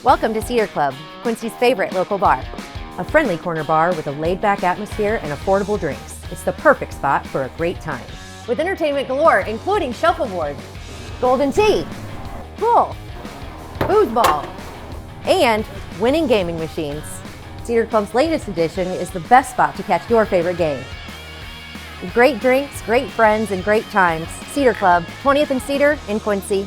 Welcome to Cedar Club, Quincy's favorite local bar. A friendly corner bar with a laid-back atmosphere and affordable drinks. It's the perfect spot for a great time. With entertainment galore, including shuffleboard, golden tea, pool, foosball, and winning gaming machines. Cedar Club's latest edition is the best spot to catch your favorite game. Great drinks, great friends, and great times. Cedar Club, 20th and Cedar in Quincy.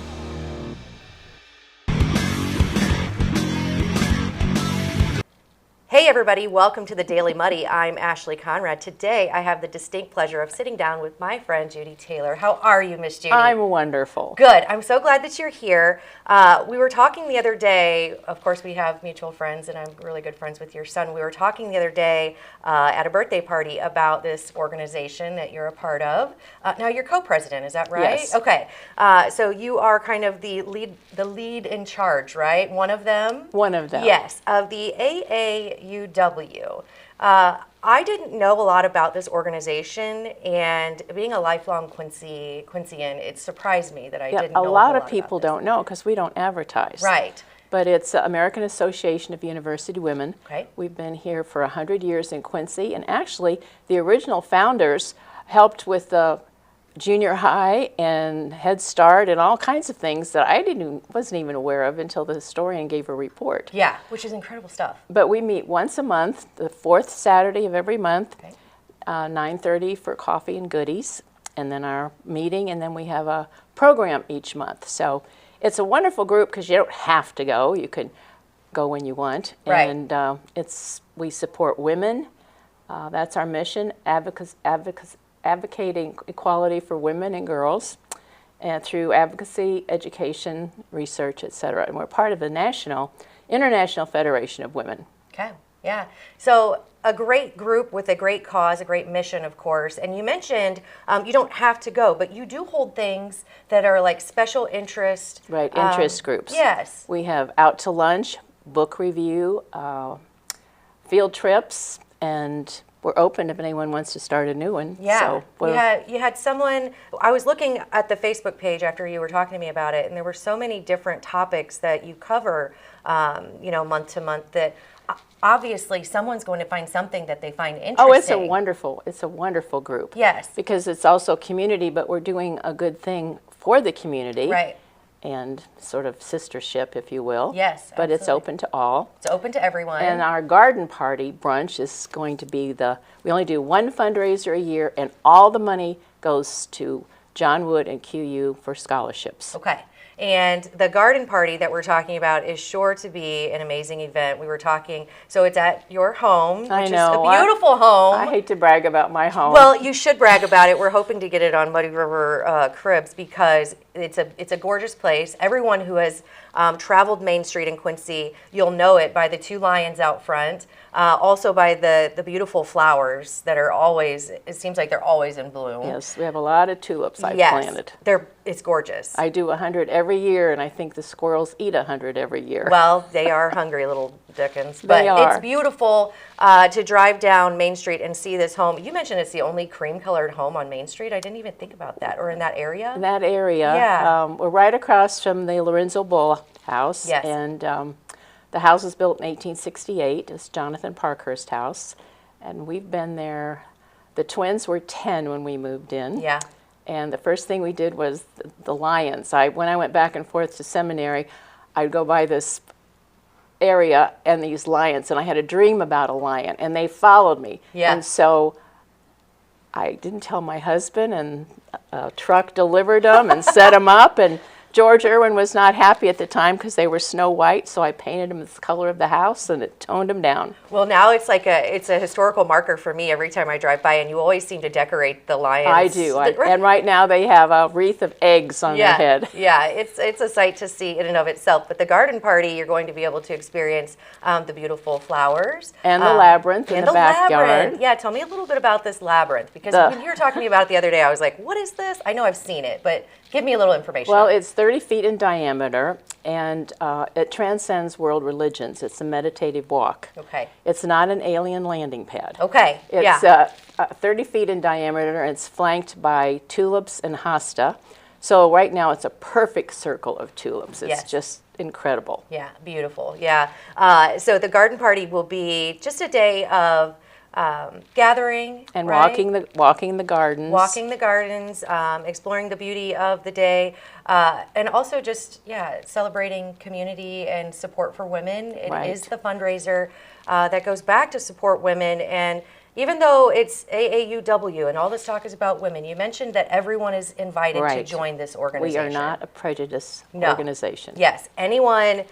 Hey everybody, welcome to the Daily Muddy. I'm Ashley Conrad. Today I have the distinct pleasure of sitting down with my friend Judy Taylor. How are you, Miss Judy? I'm wonderful. Good. I'm so glad that you're here. We were talking the other day, of course we have mutual friends and I'm really good friends with your son. We were talking the other day at a birthday party about this organization that you're a part of. Now you're co-president, is that right? Yes. Okay. So you are kind of the lead in charge, right? One of them? One of them. Yes, of the AAUW. I didn't know a lot about this organization, and being a lifelong Quincyan, it surprised me that I didn't know a lot of people don't know because we don't advertise. Right. But it's American Association of University Women. Okay. We've been here for 100 years in Quincy, and actually the original founders helped with the junior high and Head Start and all kinds of things that I wasn't even aware of until the historian gave a report. Yeah, which is incredible stuff. But we meet once a month, the fourth Saturday of every month, Okay. 9:30 for coffee and goodies, and then our meeting, and then we have a program each month. So it's a wonderful group because you don't have to go. You can go when you want. Right. And we support women. That's our mission, advocating equality for women and girls, and through advocacy, education, research, etc. And we're part of the International Federation of Women. Okay, yeah. So a great group with a great cause, a great mission, of course. And you mentioned you don't have to go, but you do hold things that are like special interest. Right, interest groups. Yes. We have out to lunch, book review, field trips, and we're open if anyone wants to start a new one. Yeah, So you had someone, I was looking at the Facebook page after you were talking to me about it, and there were so many different topics that you cover, month to month, that obviously someone's going to find something that they find interesting. Oh, it's a wonderful group. Yes. Because it's also community, but we're doing a good thing for the community. Right. And sort of sistership, if you will. Yes, But it's absolutely. open to all. It's open to everyone. And our garden party brunch is going to be we only do one fundraiser a year, and all the money goes to John Wood and QU for scholarships. Okay. And the garden party that we're talking about is sure to be an amazing event. We were talking, so it's at your home, which is a beautiful home. I hate to brag about my home. Well, you should brag about it. We're hoping to get it on Muddy River Cribs because it's a gorgeous place. Everyone who has traveled Main Street in Quincy, you'll know it by the two lions out front. Also by the beautiful flowers that are always, it seems like they're always in bloom. Yes, we have a lot of tulips I've Yes, planted. it's gorgeous. I do 100 every year, and I think the squirrels eat 100 every year. Well, they are hungry little dickens. But They are. It's beautiful to drive down Main Street and see this home. You mentioned it's the only cream-colored home on Main Street. I didn't even think about that, or in that area. In that area. Yeah. We're right across from the Lorenzo Bull house. Yes. And the house was built in 1868. It's Jonathan Parkhurst house. And we've been there. The twins were 10 when we moved in. Yeah. And the first thing we did was the lions. When I went back and forth to seminary, I'd go by this area and these lions, and I had a dream about a lion, and they followed me. Yeah. And so I didn't tell my husband, and a truck delivered them and set them up, and George Irwin was not happy at the time because they were snow white, so I painted them the color of the house, and it toned them down. Well, now it's a historical marker for me every time I drive by, and you always seem to decorate the lions. I do, and right now they have a wreath of eggs on their head. Yeah, it's a sight to see in and of itself. But the garden party, you're going to be able to experience the beautiful flowers. And the labyrinth in the backyard. Labyrinth. Yeah, tell me a little bit about this labyrinth, because when you were talking about it the other day, I was like, what is this? I know I've seen it, but give me a little information. Well, it's 30 feet in diameter, and it transcends world religions. It's a meditative walk. Okay. It's not an alien landing pad. Okay, It's 30 feet in diameter, and it's flanked by tulips and hosta. So right now it's a perfect circle of tulips. It's Yes. just incredible. Yeah, beautiful. Yeah. So the garden party will be just a day of gathering And right? walking the gardens. Walking the gardens, exploring the beauty of the day, and also just, celebrating community and support for women. It Right. is the fundraiser that goes back to support women. And even though it's AAUW and all this talk is about women, you mentioned that everyone is invited to Right. join this We organization. are not a prejudice No. organization. Yes, anyone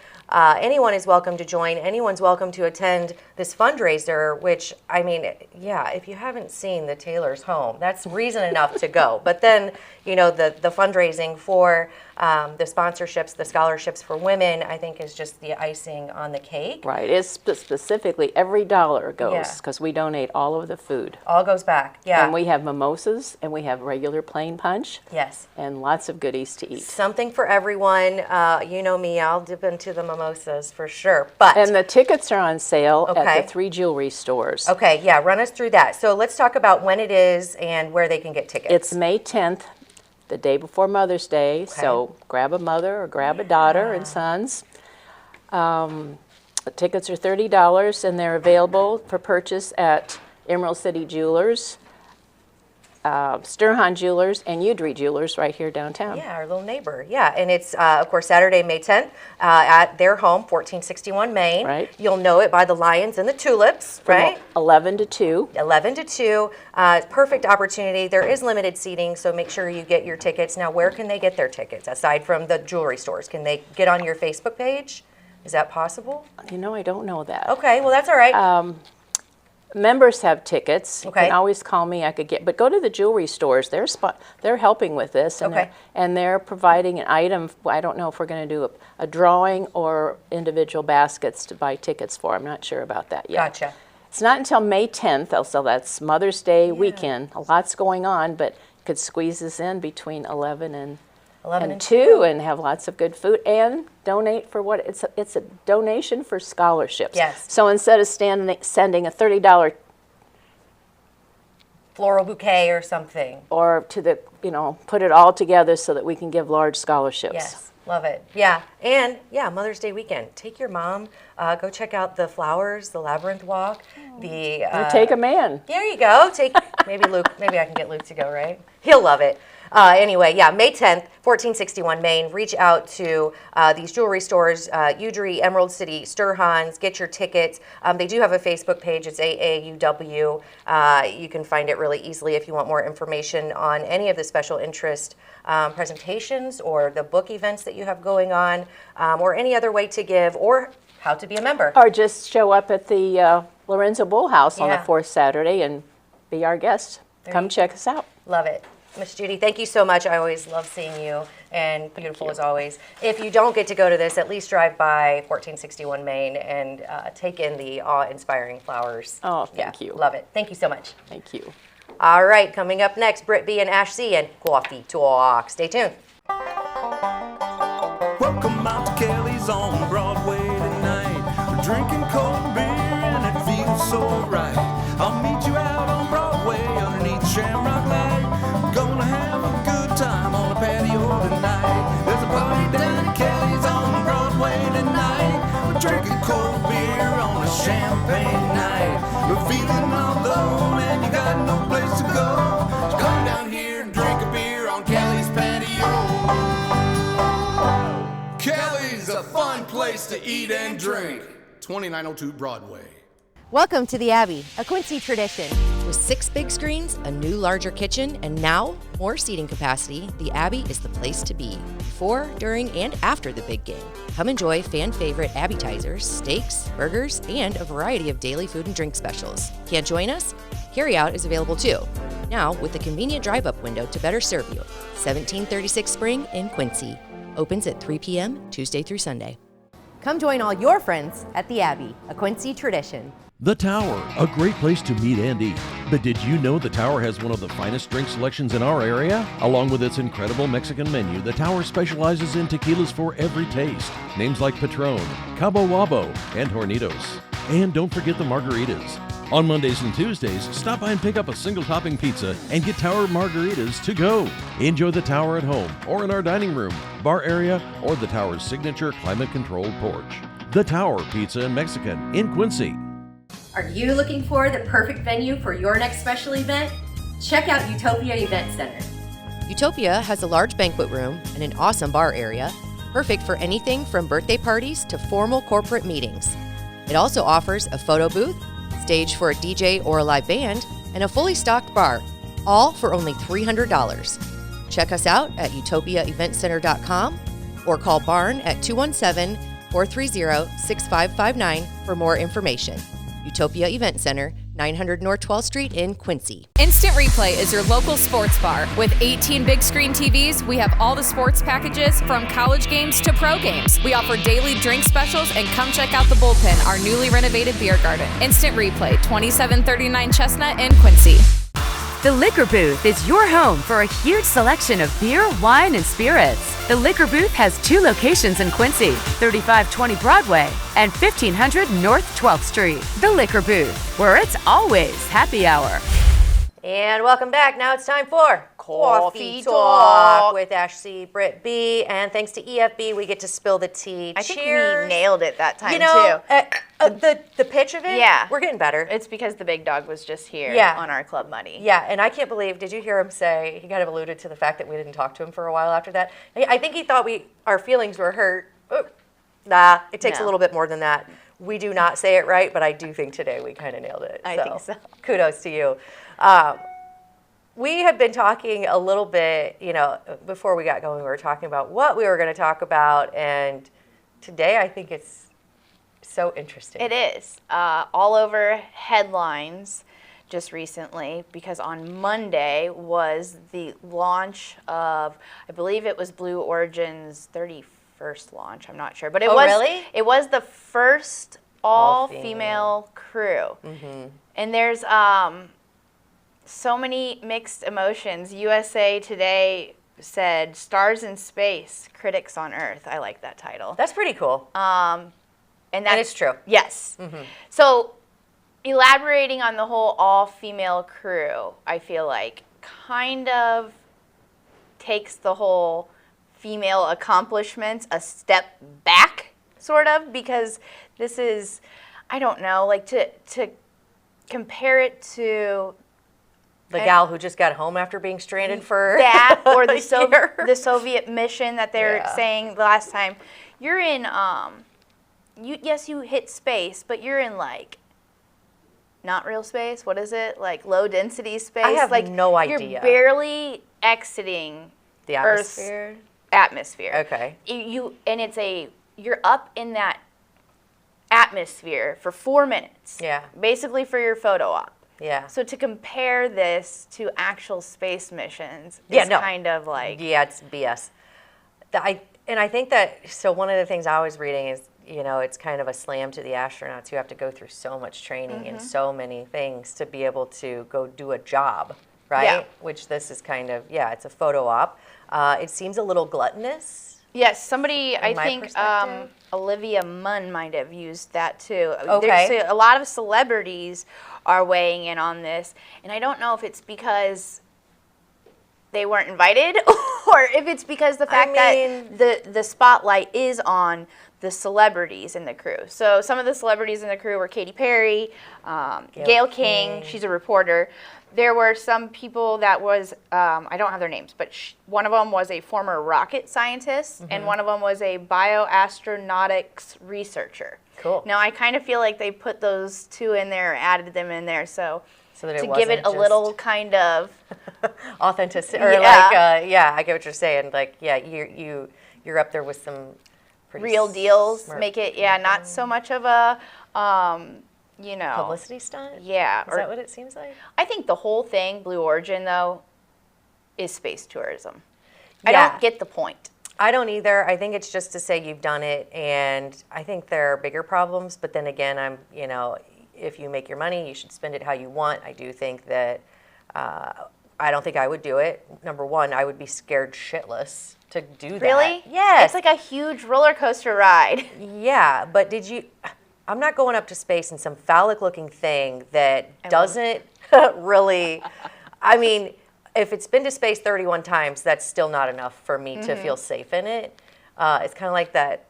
is welcome to join. Anyone's welcome to attend this fundraiser, which, I mean, if you haven't seen the Taylor's home, that's reason enough to go. But then, the fundraising for the sponsorships, the scholarships for women, I think is just the icing on the cake. Right. It's specifically every dollar goes Yeah. because we donate all of the food. All goes back, yeah. And we have mimosas and we have regular plain punch Yes. and lots of goodies to eat. Something for everyone. You know me, I'll dip into the mimosas for sure. But And the tickets are on sale Okay. at the 3 jewelry stores. okay, yeah, run us through that. So let's talk about when it is and where they can get tickets. It's May 10th, the day before Mother's Day, so grab a mother or grab a daughter and sons. The tickets are $30 and they're available for purchase at Emerald City Jewelers, Sturhan Jewelers, and Udry Jewelers right here downtown. Yeah, our little neighbor. Yeah, and it's, of course, Saturday, May 10th at their home, 1461 Main. Right. You'll know it by the lions and the tulips, right? 11 to 2. 11 to 2. Perfect opportunity. There is limited seating, so make sure you get your tickets. Now, where can they get their tickets, aside from the jewelry stores? Can they get on your Facebook page? Is that possible? I don't know that. Okay, well, that's all right. Members have tickets. You Okay. can always call me. I could get, but go to the jewelry stores. They're helping with this, and Okay. they're providing an item. I don't know if we're going to do a drawing or individual baskets to buy tickets for. I'm not sure about that yet. Gotcha. It's not until May 10th, so that's Mother's Day weekend. A lot's going on, but could squeeze this in between 11 and 2 and have lots of good food and donate for what it's a donation for scholarships. Yes. So instead of sending a $30 Floral bouquet or something. or to the put it all together so that we can give large scholarships. Yes, love it. Yeah, and Mother's Day weekend. Take your mom, go check out the flowers, the labyrinth walk, Or take a man. There you go. Maybe Luke. Maybe I can get Luke to go. Right? He'll love it. Anyway, May 10th, 1461 Main. Reach out to these jewelry stores, Udry, Emerald City, Sturhan's. Get your tickets. They do have a Facebook page. It's AAUW. You can find it really easily if you want more information on any of the special interest presentations or the book events that you have going on, or any other way to give, or how to be a member. Or just show up at the Lorenzo Bull House on the Yeah. 4th Saturday and be our guest. Come check us out. Love it. Miss Judy, thank you so much. I always love seeing you, and beautiful as always. If you don't get to go to this, at least drive by 1461 Main and take in the awe-inspiring flowers. Oh, thank you. Love it. Thank you so much. Thank you. All right, coming up next, Britt B and Ash C and Coffee Talk. Stay tuned. Welcome out to Kelly's on Broadway tonight. We're drinking cold beer and it feels so right. I'll meet you out on Broadway underneath Shamrock Light. We're gonna have a good time on the patio tonight. There's a party down at Kelly's on Broadway tonight. We're drinking cold beer on a champagne night. We're feeling all alone and you got no place to go. So come down here and drink a beer on Kelly's patio. Kelly's a fun place to eat and drink. 2902 Broadway. Welcome to the Abbey, a Quincy tradition. With 6 big screens, a new larger kitchen, and now more seating capacity, the Abbey is the place to be before, during, and after the big game. Come enjoy fan favorite appetizers, steaks, burgers, and a variety of daily food and drink specials. Can't join us? Carryout is available too. Now with a convenient drive-up window to better serve you. 1736 Spring in Quincy. Opens at 3 p.m. Tuesday through Sunday. Come join all your friends at the Abbey, a Quincy tradition. The Tower, a great place to meet and eat. But did you know the Tower has one of the finest drink selections in our area? Along with its incredible Mexican menu, the Tower specializes in tequilas for every taste. Names like Patron, Cabo Wabo, and Hornitos. And don't forget the margaritas. On Mondays and Tuesdays, stop by and pick up a single topping pizza and get Tower margaritas to go. Enjoy the Tower at home or in our dining room, bar area, or the Tower's signature climate-controlled porch. The Tower Pizza and Mexican in Quincy. Are you looking for the perfect venue for your next special event? Check out Utopia Event Center. Utopia has a large banquet room and an awesome bar area, perfect for anything from birthday parties to formal corporate meetings. It also offers a photo booth, stage for a DJ or a live band, and a fully stocked bar, all for only $300. Check us out at utopiaeventcenter.com or call Barn at 217-430-6559 for more information. Utopia Event Center, 900 North 12th Street in Quincy. Instant Replay is your local sports bar. With 18 big screen TVs, we have all the sports packages from college games to pro games. We offer daily drink specials, and come check out the Bullpen, our newly renovated beer garden. Instant Replay, 2739 Chestnut in Quincy. The Liquor Booth is your home for a huge selection of beer, wine, and spirits. The Liquor Booth has 2 locations in Quincy, 3520 Broadway and 1500 North 12th Street. The Liquor Booth, where it's always happy hour. And welcome back. Now it's time for Coffee Talk with Ashley, Britt B. And thanks to EFB, we get to spill the tea. I think Cheers. we nailed it that time, You know, too. the pitch of it, Yeah. we're getting better. It's because the big dog was just here Yeah. on our club money. Yeah, and I can't believe, did you hear him say, he kind of alluded to the fact that we didn't talk to him for a while after that. I think he thought our feelings were hurt. Nah, it takes a No. little bit more than that. We do not say it right, but I do think today we kind of nailed it. I think so. Kudos to you. We have been talking a little bit, before we got going, we were talking about what we were going to talk about, and today I think it's so interesting. It is. All over headlines just recently, because on Monday was the launch of, I believe it was Blue Origin's 31st launch, I'm not sure. But it was really? It was the first All-female. all-female crew. Mm-hmm. And there's so many mixed emotions. USA Today said, "Stars in Space, Critics on Earth." I like that title. That's pretty cool. And it's true. Yes. Mm-hmm. So elaborating on the whole all-female crew, I feel like kind of takes the whole female accomplishments a step back, sort of, because this is, I don't know, like to compare it to The gal who just got home after being stranded for that, or a the year. the Soviet mission that they're saying last time. You're in you hit space, but you're in like not real space. What is it? Like low density space. I have like, no idea. You're barely exiting The Earth's atmosphere. atmosphere. Okay. You're up in that atmosphere for 4 minutes. Yeah. Basically for your photo op. Yeah. So to compare this to actual space missions Yeah, is no. kind of like Yeah, it's BS. I think that, so one of the things I was reading is, it's kind of a slam to the astronauts who have to go through so much training and so many things to be able to go do a job, right? Yeah. Which this is kind of, it's a photo op. It seems a little gluttonous. yes, somebody I my think perspective. Olivia Munn might have used that too. Okay. There's a lot of celebrities are weighing in on this, and I don't know if it's because they weren't invited or if it's because the fact that the spotlight is on the celebrities in the crew. So some of the celebrities in the crew were Katy Perry, Gayle King, she's a reporter. There were some people that was, I don't have their names, but one of them was a former rocket scientist, and one of them was a bioastronautics researcher. Cool. Now, I kind of feel like they put those two in there, added them in there, so that it to give it wasn't a just little kind of authenticity, or Yeah. I get what you're saying. Like, you're up there with some pretty real deals, smart make it, not so much of a, publicity stunt. Yeah. Is that what it seems like? I think the whole thing, Blue Origin, though, is space tourism. Yeah. I don't get the point. I don't either. I think it's just to say you've done it, and I think there are bigger problems. But then again, if you make your money, you should spend it how you want. I do think that I don't think I would do it. Number one, I would be scared shitless to do that. Really? Yes. It's like a huge roller coaster ride. Yeah, but did you? I'm not going up to space in some phallic-looking thing that doesn't really, I mean, if it's been to space 31 times, that's still not enough for me to feel safe in it. It's kind of like that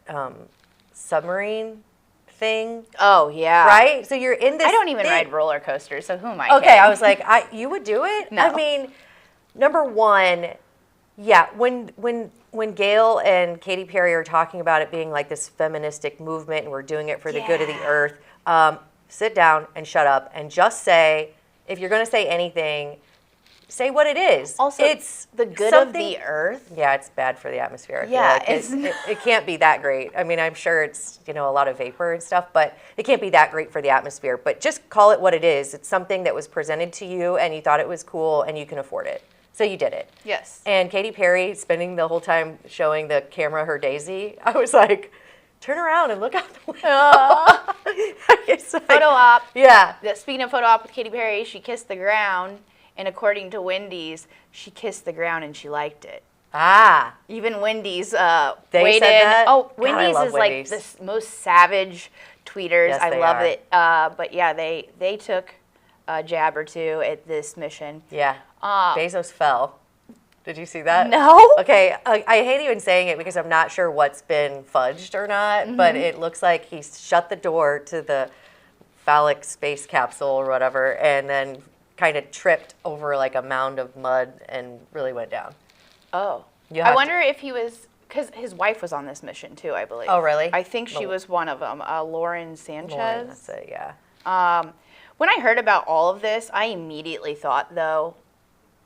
submarine thing. Oh, yeah. Right? So you're in this I don't even thing. ride roller coasters, so who am I Okay, kidding? I was like, you would do it? No. I mean, number one, yeah, when Gail and Katy Perry are talking about it being like this feministic movement and we're doing it for the good of the earth, sit down and shut up and just say, if you're going to say anything, say what it is. Also, it's the good of the earth. Yeah, it's bad for the atmosphere. I feel Yeah, like it can't be that great. I mean, I'm sure it's, a lot of vapor and stuff, but it can't be that great for the atmosphere. But just call it what it is. It's something that was presented to you and you thought it was cool and you can afford it. So you did it. Yes. And Katy Perry spending the whole time showing the camera her daisy, I was like, turn around and look out the window. It's like, Photo op. Yeah. Speaking of photo op with Katy Perry, she kissed the ground. And according to Wendy's, she kissed the ground and she liked it. Ah. Even Wendy's They weighed said in. that? Oh, God, I Wendy's love is Wendy's. like the most savage tweeters. Yes, I they love are. it. But yeah, they took a jab or two at this mission. Yeah. Bezos fell. Did you see that? No. Okay, I hate even saying it because I'm not sure what's been fudged or not, but it looks like he shut the door to the phallic space capsule or whatever and then kind of tripped over like a mound of mud and really went down. Oh. You I have wonder if he was, because his wife was on this mission too, I believe. Oh, really? I think she was one of them, Lauren Sanchez. Lauren, that's it, yeah. When I heard about all of this, I immediately thought, though,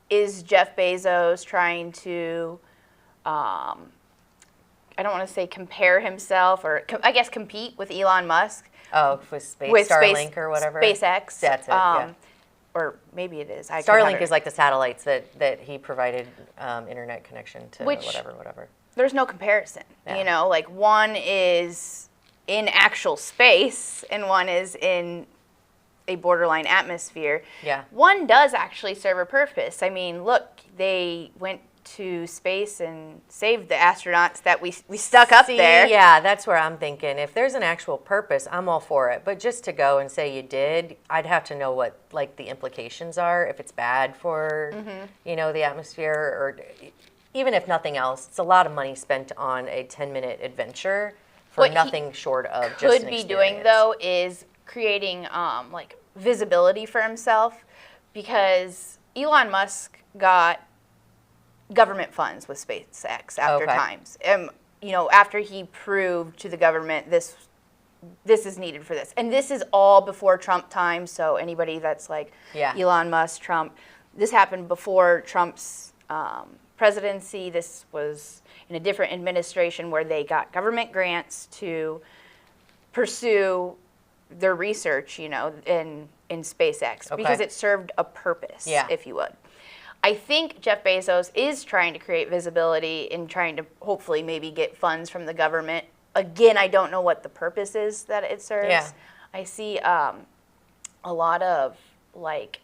is Jeff Bezos trying to, I don't want to say compare himself or, I guess, compete with Elon Musk? Oh, with Starlink or whatever? SpaceX. That's it, yeah. Or maybe it is. Starlink is like the satellites that he provided internet connection to, Which- whatever. There's no comparison. Yeah. Like one is in actual space and one is in a borderline atmosphere. Yeah. One does actually serve a purpose. I mean, look, they went to space and saved the astronauts that we stuck up there. Yeah, that's where I'm thinking. If there's an actual purpose, I'm all for it. But just to go and say you did, I'd have to know what like the implications are. If it's bad for the atmosphere, or even if nothing else, it's a lot of money spent on a 10-minute adventure for What nothing short of just could an be experience. doing though is creating like visibility for himself, because Elon Musk got government funds with SpaceX after Okay. times. After he proved to the government this is needed for this. And this is all before Trump time, so anybody that's like Elon Musk, Trump, this happened before Trump's presidency. This was in a different administration where they got government grants to pursue their research, in SpaceX, because it served a purpose, if you would. I think Jeff Bezos is trying to create visibility and trying to hopefully maybe get funds from the government. Again, I don't know what the purpose is that it serves. Yeah. I see a lot of, like,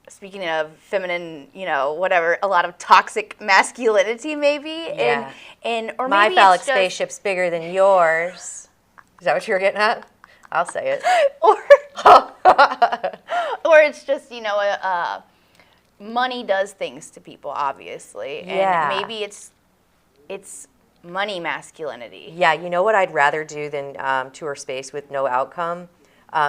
speaking of feminine, whatever, a lot of toxic masculinity maybe. Yeah. Or My maybe phallic it's just, spaceship's bigger than yours. Is that what you were getting at? I'll say it. or it's just, money does things to people, obviously. And maybe it's money masculinity. Yeah, you know what I'd rather do than tour space with no outcome?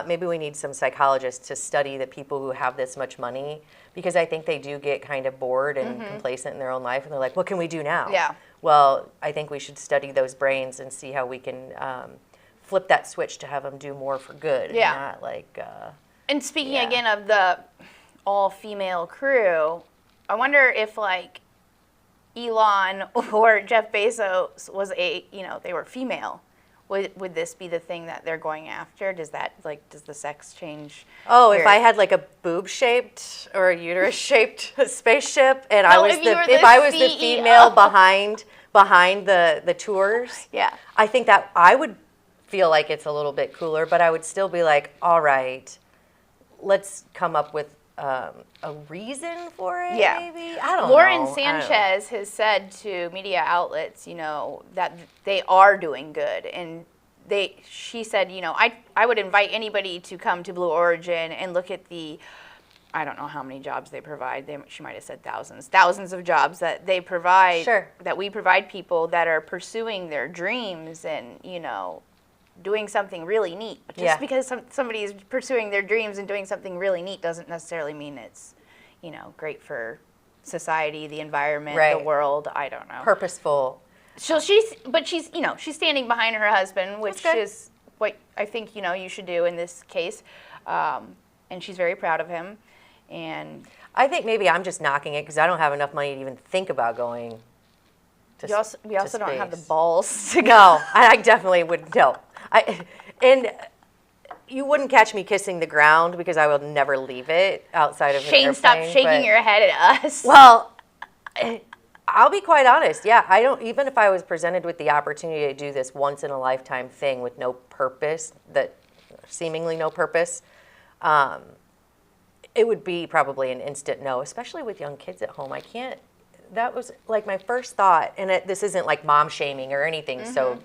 Maybe we need some psychologists to study the people who have this much money, because I think they do get kind of bored and complacent in their own life, and they're like, what can we do now? Yeah. Well, I think we should study those brains and see how we can flip that switch to have them do more for good. Yeah. And not like... And speaking again of the all-female crew, I wonder if, like, Elon or Jeff Bezos was they were female. Would this be the thing that they're going after? Does the sex change? Oh, if I had like a boob-shaped or a uterus-shaped spaceship, and I was the female behind the tours, I think that I would feel like it's a little bit cooler, but I would still be like, all right, let's come up with a reason for it, maybe? I don't know. Lauren Sanchez has said to media outlets, that they are doing good, and she said, I would invite anybody to come to Blue Origin and look at I don't know how many jobs they provide. She might have said thousands of jobs that they provide, that we provide people that are pursuing their dreams and, doing something really neat. But just because somebody is pursuing their dreams and doing something really neat doesn't necessarily mean it's, great for society, the environment, the world. I don't know. Purposeful. So she's standing behind her husband, which is what I think, you should do in this case. And she's very proud of him. And I think maybe I'm just knocking it because I don't have enough money to even think about going to we also don't have the balls to go. No, I definitely would. No. And you wouldn't catch me kissing the ground because I will never leave it outside of an airplane. Shane, stop shaking your head at us. Well, I'll be quite honest. Yeah, I don't, even if I was presented with the opportunity to do this once in a lifetime thing with no purpose, seemingly no purpose, it would be probably an instant no, especially with young kids at home. That was like my first thought, and this isn't like mom shaming or anything, so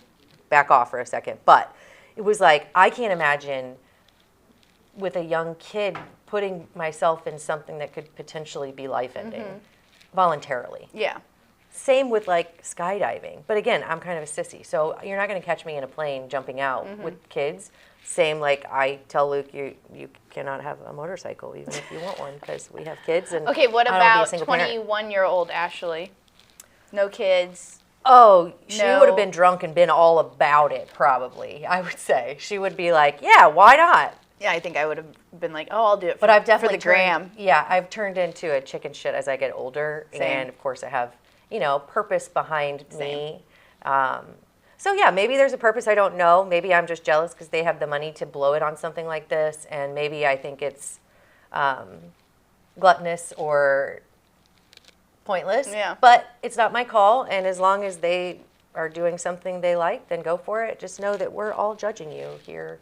back off for a second, but it was like, I can't imagine with a young kid putting myself in something that could potentially be life-ending voluntarily. Yeah. Same with like skydiving. But again, I'm kind of a sissy, so you're not going to catch me in a plane jumping out with kids. Same like I tell Luke, you cannot have a motorcycle even if you want one because we have kids. And okay, what I don't about wanna be a 21-year-old Ashley? No kids. Oh, she would have been drunk and been all about it probably, I would say. She would be like, yeah, why not? Yeah, I think I would have been like, oh, I'll do it But I've definitely for the gram. I've turned into a chicken shit as I get older. Same. And of course I have, purpose behind me. So yeah, maybe there's a purpose I don't know. Maybe I'm just jealous because they have the money to blow it on something like this. And maybe I think it's gluttonous or pointless. Yeah. But it's not my call. And as long as they are doing something they like, then go for it. Just know that we're all judging you here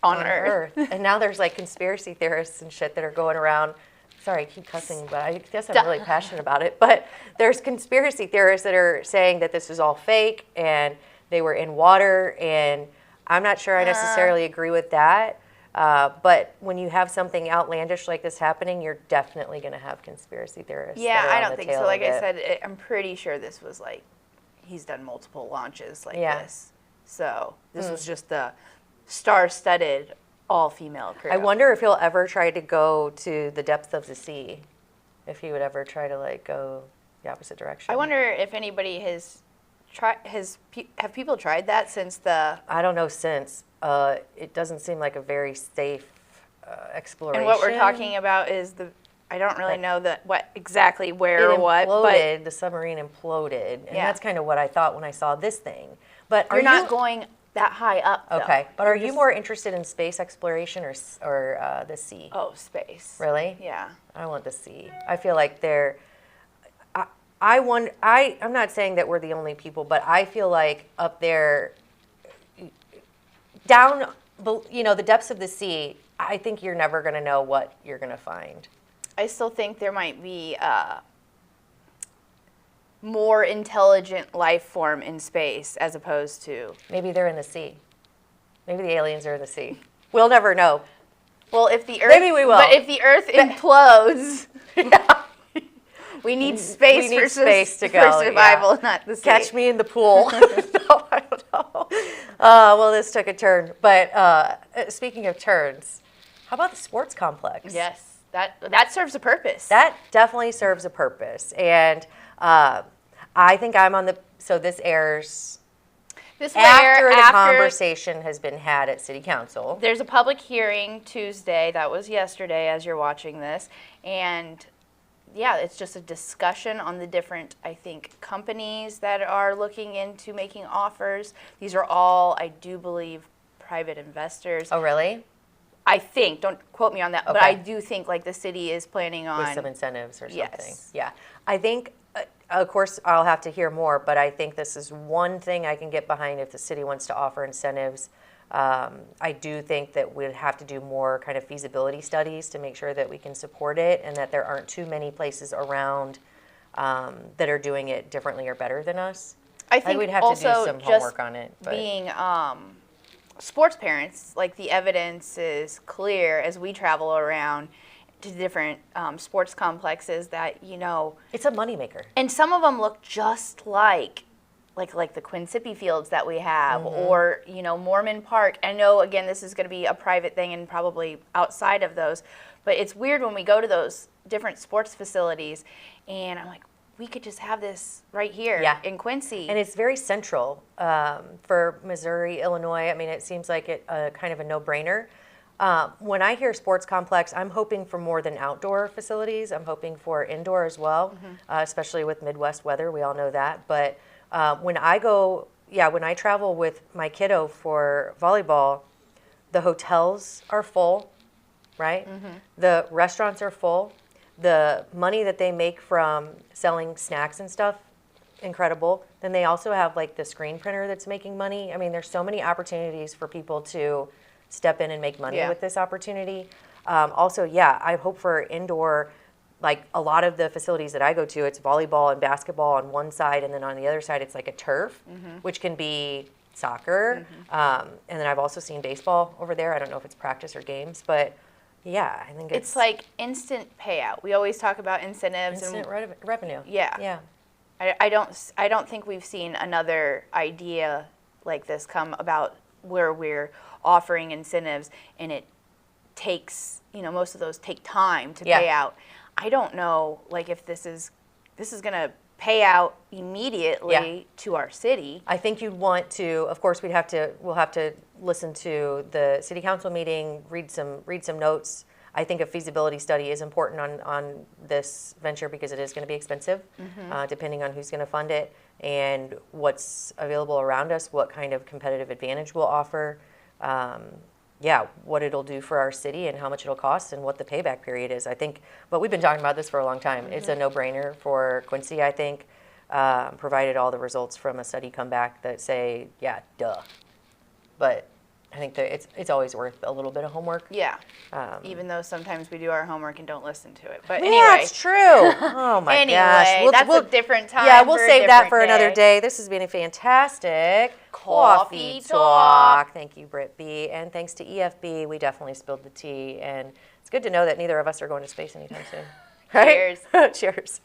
on Earth. And now there's like conspiracy theorists and shit that are going around. Sorry, I keep cussing, but I guess I'm really passionate about it. But there's conspiracy theorists that are saying that this is all fake and they were in water. And I'm not sure I necessarily agree with that. But when you have something outlandish like this happening, you're definitely going to have conspiracy theorists. Yeah, I don't think so. Like I said, I'm pretty sure this was like, he's done multiple launches like this. So this was just the star-studded all-female crew. I wonder if he'll ever try to go to the depths of the sea, if he would ever try to like go the opposite direction. I wonder if anybody have people tried that since the... I don't know since. It doesn't seem like a very safe exploration. And what we're talking about is I don't really know what exactly where it or what, but the submarine imploded, and that's kind of what I thought when I saw this thing. But you're not going that high up, though. Okay, but are you more interested in space exploration or the sea? Oh, space. Really? Yeah. I want the sea. I feel like I'm not saying that we're the only people, but I feel like up there, down, the depths of the sea, I think you're never going to know what you're going to find. I still think there might be more intelligent life form in space as opposed to... Maybe they're in the sea. Maybe the aliens are in the sea. We'll never know. Well, if the Earth... Maybe we will. But if the Earth implodes... We need space, for survival, not the sea. Catch me in the pool. No, I don't know. Well, this took a turn. But speaking of turns, how about the sports complex? Yes, that serves a purpose. That definitely serves a purpose. And I think I'm on the... So this airs... After the conversation has been had at City Council. There's a public hearing Tuesday. That was yesterday as you're watching this. And... yeah, it's just a discussion on the different, I think, companies that are looking into making offers. These are all, I do believe, private investors. Oh, really? I think. Don't quote me on that. Okay. But I do think, like, the city is planning on... with some incentives or something. Yes. Yeah. I think, of course, I'll have to hear more, but I think this is one thing I can get behind if the city wants to offer incentives. I do think that we'd have to do more kind of feasibility studies to make sure that we can support it and that there aren't too many places around that are doing it differently or better than us. I think we'd have also to do some homework on it. Being sports parents, like the evidence is clear as we travel around to different sports complexes that, you know. It's a moneymaker. And some of them look just like the Quinsippy fields that we have, or, you know, Mormon Park. I know, again, this is going to be a private thing and probably outside of those, but it's weird when we go to those different sports facilities, and I'm like, we could just have this right here in Quincy. And it's very central for Missouri, Illinois. I mean, it seems like it kind of a no-brainer. When I hear sports complex, I'm hoping for more than outdoor facilities. I'm hoping for indoor as well, especially with Midwest weather. We all know that. But when I travel with my kiddo for volleyball, the hotels are full, right? The restaurants are full. The money that they make from selling snacks and stuff, incredible. Then they also have like the screen printer that's making money. I mean, there's so many opportunities for people to step in and make money with this opportunity. Also, I hope for indoor, like a lot of the facilities that I go to, it's volleyball and basketball on one side, and then on the other side, it's like a turf, which can be soccer. And then I've also seen baseball over there. I don't know if it's practice or games, but yeah, I think it's like instant payout. We always talk about incentives and revenue. Yeah. I don't think we've seen another idea like this come about where we're offering incentives and it takes, you know, most of those take time to pay out. I don't know, like, if this is going to pay out immediately to our city. I think you'd want to, of course, we'll have to listen to the city council meeting, read some notes. I think a feasibility study is important on this venture because it is going to be expensive, depending on who's going to fund it and what's available around us, what kind of competitive advantage we'll offer, what it'll do for our city and how much it'll cost and what the payback period is. I think, but we've been talking about this for a long time. It's a no-brainer for Quincy, I think, provided all the results from a study come back that say, duh. But I think that it's always worth a little bit of homework. Yeah, even though sometimes we do our homework and don't listen to it. But anyway. Yeah, it's true. Oh my gosh. That's a different time. Yeah, we'll save that for another day. This has been a fantastic coffee talk. Thank you, Britt B. And thanks to EFB. We definitely spilled the tea. And it's good to know that neither of us are going to space anytime soon. Right? Cheers. Cheers.